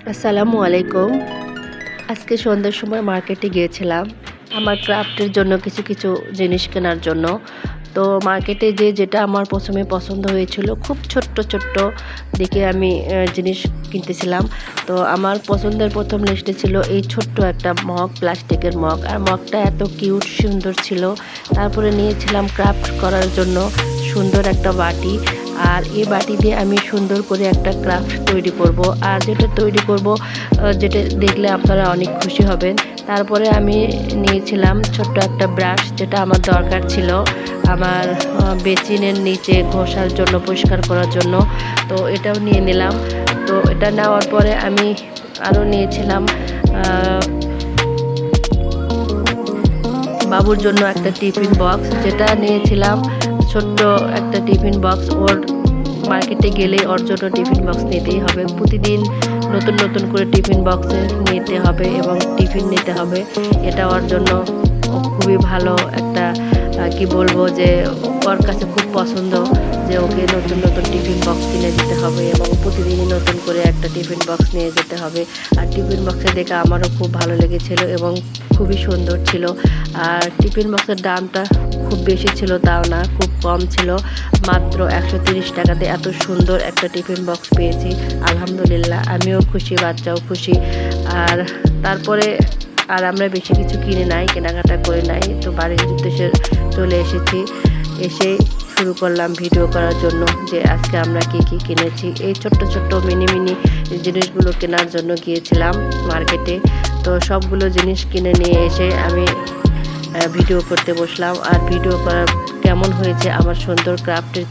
আসসালামু আলাইকুম। আজকে সন্ধ্যার সময় মার্কেটে গিয়েছিলাম আমার ক্রাফটের জন্য কিছু জিনিস কেনার জন্য। তো মার্কেটে যেটা আমার প্রথমে পছন্দ হয়েছিল, খুব ছোট্ট দেখে আমি জিনিস কিনতেছিলাম। তো আমার পছন্দের প্রথম লিস্টে ছিল এই ছোট্ট একটা মগ, প্লাস্টিকের মগ। আর মগটা এত কিউট সুন্দর ছিল। তারপরে নিয়েছিলাম ক্রাফট করার জন্য সুন্দর একটা বাটি। আর এই বাটি দিয়ে আমি সুন্দর করে একটা ক্রাফট তৈরি করব। আর যেটা তৈরি করব, যেটা দেখলে আপনারা অনেক খুশি হবেন। তারপরে আমি নিয়েছিলাম ছোট্ট একটা ব্রাশ, যেটা আমার দরকার ছিল আমার বেসিনের নিচে ঘষার জন্য, পরিষ্কার করার জন্য। তো এটাও নিয়ে নিলাম। তো এটা নেওয়ার পরে আমি আরও নিয়েছিলাম বাবুর জন্য একটা টিফিন বক্স, যেটা নিয়েছিলাম ছোট্ট একটা টিফিন বক্স। ওর মার্কেটে গেলে ওর জন্য টিফিন বক্স নিতেই হবে। প্রতিদিন নতুন করে টিফিন বক্সে নিতে হবে এবং টিফিন নিতে হবে। এটা ওর জন্য খুবই ভালো একটা কি বলবো, যে ওর কাছে খুব পছন্দ যে ওকে নতুন টিফিন বক্স কিনে দিতে হবে এবং প্রতিদিনই নতুন করে একটা টিফিন বক্স নিয়ে যেতে হবে। আর টিফিন বক্সে দেখে আমারও খুব ভালো লেগেছিল এবং খুবই সুন্দর ছিল। আর টিফিন বক্সের দামটা খুব বেশি ছিল তাও না, খুব কম ছিল, মাত্র 130 টাকাতে এত সুন্দর একটা টিফিন বক্স পেয়েছি। আলহামদুলিল্লাহ, আমিও খুশি, বাচ্চাও খুশি। আর তারপরে আমরা বেশি কিছু কিনে নাই, কেনাকাটা করে নাই। তো বাড়ির উদ্দেশ্যে চলে এসেছি। এসে শুরু করলাম ভিডিও করার জন্য যে আজকে আমরা কি কিনেছি। এই ছোট্ট মিনি জিনিসগুলো কেনার জন্য গিয়েছিলাম মার্কেটে। তো সবগুলো জিনিস কিনে নিয়ে এসে আমি ভিডিও করতে বসলাম। আর ভিডিও করা কেমন হয়েছে আমার সুন্দর ক্রাফটের